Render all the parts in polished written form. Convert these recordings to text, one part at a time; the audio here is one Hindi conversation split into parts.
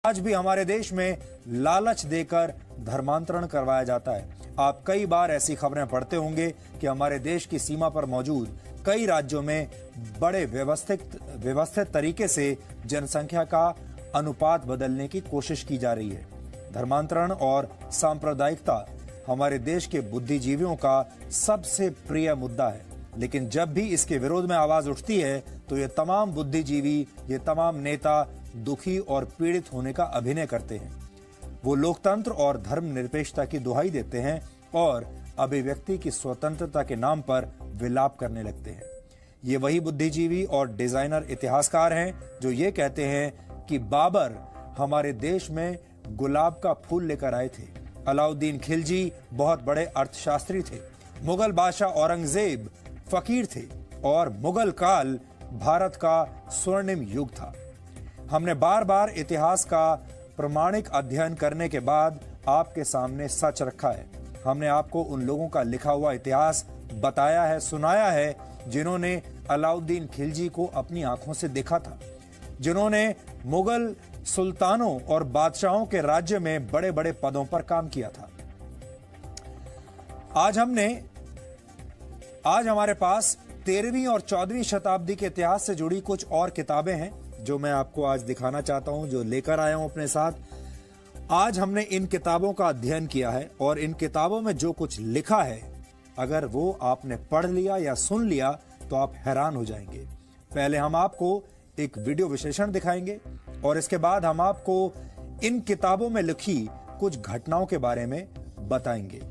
आज भी हमारे देश में लालच देकर धर्मांतरण करवाया जाता है। आप कई बार ऐसी खबरें पढ़ते होंगे कि हमारे देश की सीमा पर मौजूद कई राज्यों में बड़े व्यवस्थित तरीके से जनसंख्या का अनुपात बदलने की कोशिश की जा रही है। धर्मांतरण और सांप्रदायिकता हमारे देश के बुद्धिजीवियों का सबसे प्रिय मुद्दा है, लेकिन जब भी इसके विरोध में आवाज उठती है तो ये तमाम बुद्धिजीवी, ये तमाम नेता दुखी और पीड़ित होने का अभिनय करते हैं। वो लोकतंत्र और धर्मनिरपेक्षता की दुहाई देते हैं और अभिव्यक्ति की स्वतंत्रता के नाम पर विलाप करने लगते हैं। ये वही बुद्धिजीवी और डिजाइनर इतिहासकार हैं जो ये कहते हैं कि बाबर हमारे देश में गुलाब का फूल लेकर आए थे। अलाउद्दीन खिलजी बहुत बड़े अर्थशास्त्री थे। मुगल बादशाह औरंगजेब फकीर थे और मुगल काल भारत का स्वर्णिम युग था। हमने बार बार इतिहास का प्रमाणिक अध्ययन करने के बाद आपके सामने सच रखा है। हमने आपको उन लोगों का लिखा हुआ इतिहास बताया है, सुनाया है, जिन्होंने अलाउद्दीन खिलजी को अपनी आंखों से देखा था, जिन्होंने मुगल सुल्तानों और बादशाहों के राज्य में बड़े बड़े पदों पर काम किया था। आज हमारे पास 13वीं और 14वीं शताब्दी के इतिहास से जुड़ी कुछ और किताबें हैं जो मैं आपको आज दिखाना चाहता हूं, जो लेकर आया हूं अपने साथ। आज हमने इन किताबों का अध्ययन किया है और इन किताबों में जो कुछ लिखा है, अगर वो आपने पढ़ लिया या सुन लिया तो आप हैरान हो जाएंगे। पहले हम आपको एक वीडियो विश्लेषण दिखाएंगे और इसके बाद हम आपको इन किताबों में लिखी कुछ घटनाओं के बारे में बताएंगे।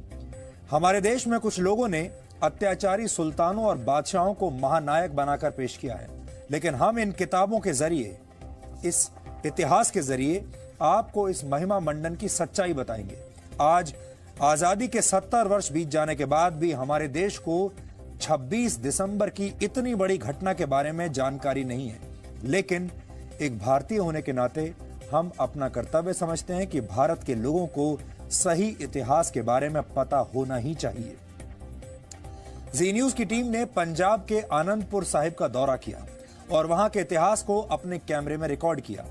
हमारे देश में कुछ लोगों ने अत्याचारी सुल्तानों और बादशाहों को महानायक बनाकर पेश किया है, लेकिन हम इन किताबों के जरिए, इस इतिहास के जरिए आपको इस महिमा मंडन की सच्चाई बताएंगे। आज आजादी के 70 वर्ष बीत जाने के बाद भी हमारे देश को 26 दिसंबर की इतनी बड़ी घटना के बारे में जानकारी नहीं है, लेकिन एक भारतीय होने के नाते हम अपना कर्तव्य समझते हैं कि भारत के लोगों को सही इतिहास के बारे में पता होना ही चाहिए। जी न्यूज की टीम ने पंजाब के आनंदपुर साहिब का दौरा किया और वहां के इतिहास को अपने कैमरे में रिकॉर्ड किया।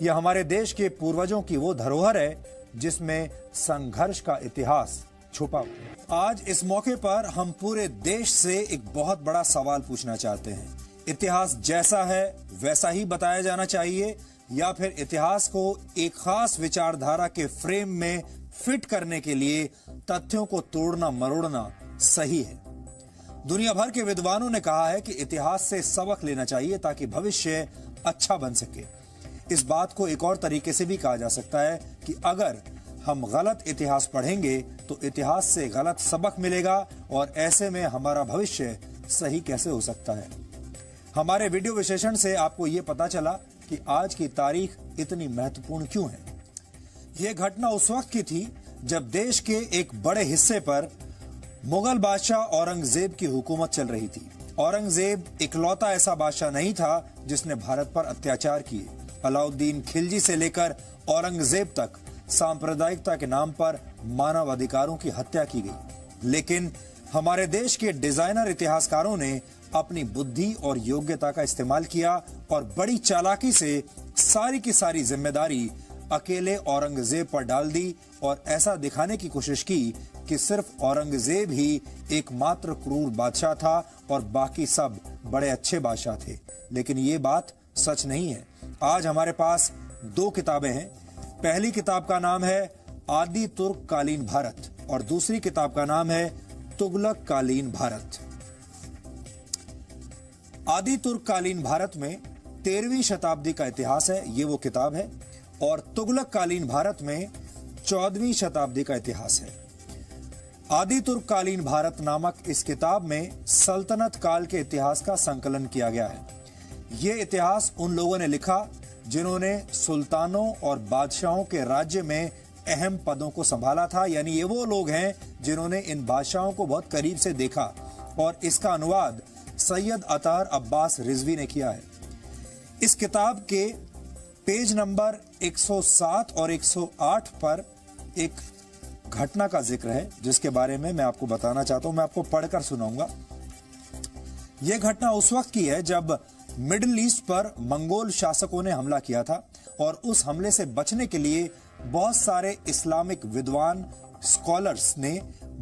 यह हमारे देश के पूर्वजों की वो धरोहर है जिसमें संघर्ष का इतिहास छुपा हुआ है। आज इस मौके पर हम पूरे देश से एक बहुत बड़ा सवाल पूछना चाहते हैं। इतिहास जैसा है वैसा ही बताया जाना चाहिए या फिर इतिहास को एक खास विचारधारा के फ्रेम में फिट करने के लिए तथ्यों को तोड़ना मरोड़ना सही है? दुनिया भर के विद्वानों ने कहा है कि इतिहास से सबक लेना चाहिए ताकि भविष्य अच्छा बन सके। इस बात को एक और तरीके से भी कहा जा सकता है कि अगर हम गलत इतिहास पढ़ेंगे तो इतिहास से गलत सबक मिलेगा और ऐसे में हमारा भविष्य सही कैसे हो सकता है। हमारे वीडियो विश्लेषण से आपको यह पता चला कि आज की तारीख इतनी महत्वपूर्ण क्यों है। यह घटना उस वक्त की थी जब देश के एक बड़े हिस्से पर मुगल बादशाह औरंगजेब की हुकूमत चल रही थी। औरंगजेब इकलौता ऐसा बादशाह नहीं था जिसने भारत पर अत्याचार किए। अलाउद्दीन खिलजी से लेकर औरंगजेब तक सांप्रदायिकता के नाम पर मानव अधिकारों की हत्या की गई, लेकिन हमारे देश के डिजाइनर इतिहासकारों ने अपनी बुद्धि और योग्यता का इस्तेमाल किया और बड़ी चालाकी से सारी की सारी जिम्मेदारी अकेले औरंगजेब पर डाल दी और ऐसा दिखाने की कोशिश की कि सिर्फ औरंगजेब ही एकमात्र क्रूर बादशाह था और बाकी सब बड़े अच्छे बादशाह थे। लेकिन ये बात सच नहीं है। आज हमारे पास दो किताबें हैं। पहली किताब का नाम है आदि तुर्क कालीन भारत और दूसरी किताब का नाम है तुगलक कालीन भारत। आदि तुर्क कालीन भारत में 13वीं शताब्दी का इतिहास है, ये वो किताब है, और तुगलक कालीन भारत में 14वीं शताब्दी का इतिहास है। आदि तुर्क कालीन भारत नामक इस किताब में सल्तनत काल के इतिहास का संकलन किया गया है। ये इतिहास उन लोगों ने लिखा जिन्होंने सुल्तानों और बादशाहों के राज्य में अहम पदों को संभाला था, यानी ये वो लोग हैं जिन्होंने इन बादशाहों को बहुत करीब से देखा, और इसका अनुवाद सैयद अतार अब्बास रिजवी ने किया है। इस किताब के पेज नंबर 107 और 108 पर एक घटना का जिक्र है जिसके बारे में मैं आपको बताना चाहता हूं। मैं आपको पढ़कर सुनाऊंगा। यह घटना उस वक्त की है जब मिडिल ईस्ट पर मंगोल शासकों ने हमला किया था और उस हमले से बचने के लिए बहुत सारे इस्लामिक विद्वान स्कॉलर्स ने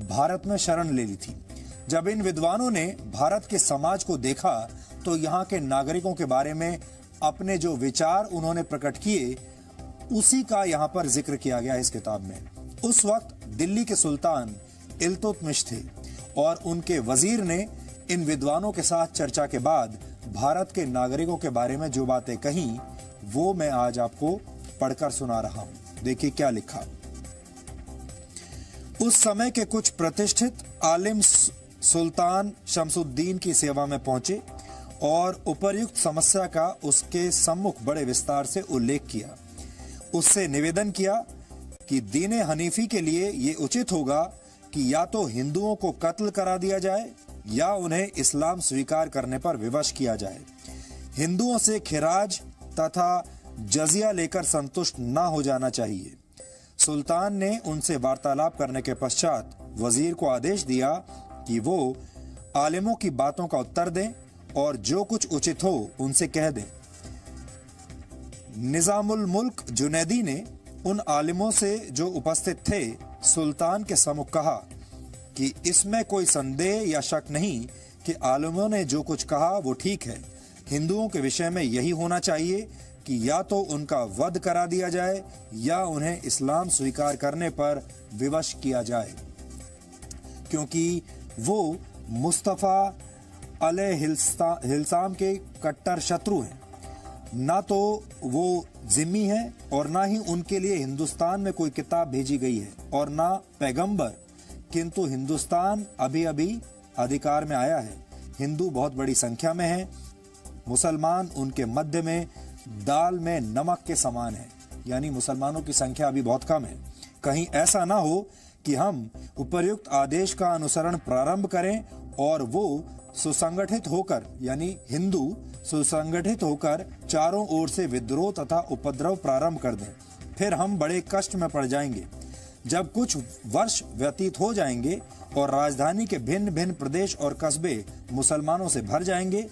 भारत में शरण ले ली थी। जब इन विद्वानों ने भारत के समाज को देखा तो यहाँ के नागरिकों के बारे में अपने जो विचार उन्होंने प्रकट किए, उसी का यहाँ पर जिक्र किया गया इस किताब में। उस वक्त दिल्ली के सुल्तान इल्तुतमिश थे और उनके वजीर ने इन विद्वानों के साथ चर्चा के बाद भारत के नागरिकों के बारे में जो बातें कही, वो मैं आज आपको पढ़कर सुना रहा हूं। देखिए क्या लिखा। उस समय के कुछ प्रतिष्ठित आलिम सुल्तान शमसुद्दीन की सेवा में पहुंचे और उपर्युक्त समस्या का उसके सम्मुख बड़े विस्तार से उल्लेख किया। उससे निवेदन किया कि दीन हनीफी के लिए ये उचित होगा कि या तो हिंदुओं को कत्ल करा दिया जाए या उन्हें इस्लाम स्वीकार करने पर विवश किया जाए। हिंदुओं से खिराज तथा जजिया लेकर संतुष्ट न हो जाना चाहिए। सुल्तान ने उनसे वार्तालाप करने के पश्चात वजीर को आदेश दिया कि वो आलिमों की बातों का उत्तर दें और जो कुछ उचित हो उनसे कह दें। निजामुल मुल्क जुनैदी ने उन आलिमों से जो उपस्थित थे सुल्तान के सम्मुख कहा कि इसमें कोई संदेह या शक नहीं कि आलिमों ने जो कुछ कहा वो ठीक है। हिंदुओं के विषय में यही होना चाहिए कि या तो उनका वध करा दिया जाए या उन्हें इस्लाम स्वीकार करने पर विवश किया जाए, क्योंकि वो मुस्तफ़ा अलैहिस्सलाम के कट्टर शत्रु हैं। ना तो वो जिम्मी है और ना ही उनके लिए हिंदुस्तान में कोई किताब भेजी गई है और ना पैगंबर, किंतु हिंदुस्तान अभी अभी अधिकार में आया है। हिंदू बहुत बड़ी संख्या में हैं, मुसलमान उनके मध्य में दाल में नमक के समान है, यानी मुसलमानों की संख्या अभी बहुत कम है। कहीं ऐसा ना हो कि हम उपर्युक्त आदेश का अनुसरण प्रारंभ करें और वो सुसंगठित होकर, यानी हिंदू सुसंगठित होकर चारों ओर से विद्रोह तथा उपद्रव प्रारंभ कर दें। फिर हम बड़े कष्ट में पड़ जाएंगे। जब कुछ वर्ष व्यतीत हो जाएंगे और राजधानी के भिन्न भिन्न प्रदेश और कस्बे मुसलमानों से भर जाएंगे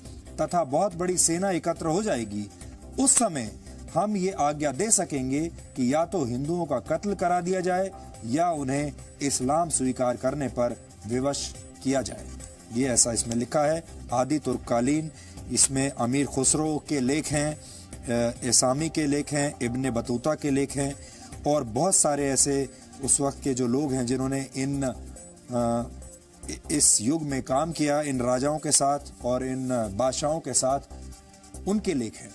तथा बहुत बड़ी सेना एकत्र हो जाएगी, उस समय हम ये आज्ञा दे सकेंगे कि या तो हिंदुओं का कत्ल करा दिया जाए या उन्हें इस्लाम स्वीकार करने पर विवश किया जाए। ये ऐसा इसमें लिखा है। आदि तुर्ककालीन, इसमें अमीर खुसरो के लेख हैं, एसामी के लेख हैं, इब्ने बतूता के लेख हैं और बहुत सारे ऐसे उस वक्त के जो लोग हैं जिन्होंने इस युग में काम किया, इन राजाओं के साथ और इन बादशाहों के साथ, उनके लेख हैं।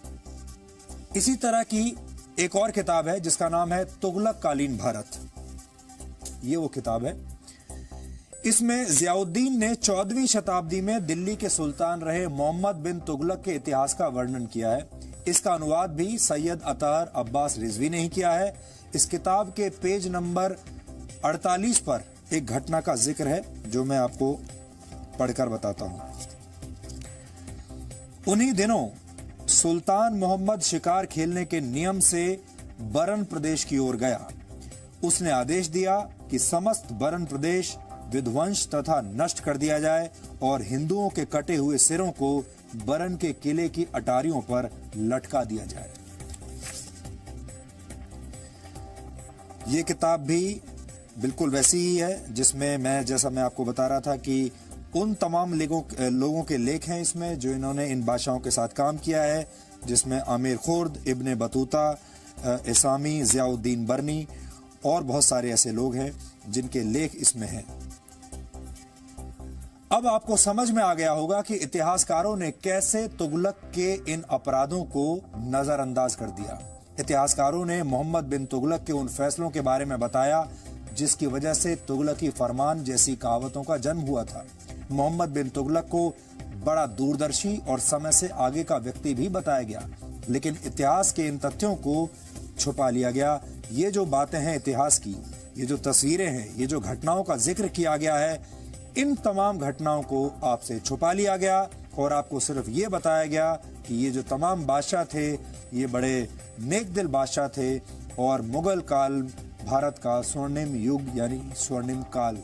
इसी तरह की एक और किताब है जिसका नाम है तुगलक कालीन भारत। ये वो किताब है। इसमें जियाउद्दीन ने 14वीं शताब्दी में दिल्ली के सुल्तान रहे मोहम्मद बिन तुगलक के इतिहास का वर्णन किया है। इसका अनुवाद भी सैयद अतार अब्बास रिजवी ने ही किया है। इस किताब के पेज नंबर 48 पर एक घटना का जिक्र है जो मैं आपको पढ़कर बताता हूं। उन्हीं दिनों सुल्तान मोहम्मद शिकार खेलने के नियम से बरन प्रदेश की ओर गया। उसने आदेश दिया कि समस्त बरन प्रदेश विध्वंस तथा नष्ट कर दिया जाए और हिंदुओं के कटे हुए सिरों को बरन के किले की अटारियों पर लटका दिया जाए। ये किताब भी बिल्कुल वैसी ही है जिसमें जैसा मैं आपको बता रहा था कि उन तमाम लोगों के लेख हैं इसमें जो इन्होंने इन बादशाहों के साथ काम किया है, जिसमें आमिर खुर्द, इब्ने बतूता, एसामी, जियाउद्दीन बरनी और बहुत सारे ऐसे लोग हैं जिनके लेख इसमें हैं। अब आपको समझ में आ गया होगा कि इतिहासकारों ने कैसे तुगलक के इन अपराधों को नजरअंदाज कर दिया। इतिहासकारों ने मोहम्मद बिन तुगलक के उन फैसलों के बारे में बताया जिसकी वजह से तुगलकी फरमान जैसी कहावतों का जन्म हुआ था। मोहम्मद बिन तुगलक को बड़ा दूरदर्शी और समय से आगे का व्यक्ति भी बताया गया, लेकिन इतिहास के इन तथ्यों को छुपा लिया गया। ये जो बातें हैं इतिहास की, ये जो तस्वीरें हैं, ये जो घटनाओं का जिक्र किया गया है, इन तमाम घटनाओं को आपसे छुपा लिया गया और आपको सिर्फ ये बताया गया कि ये जो तमाम बादशाह थे ये बड़े नेक दिल बादशाह थे और मुगल काल भारत का स्वर्णिम युग यानी स्वर्णिम काल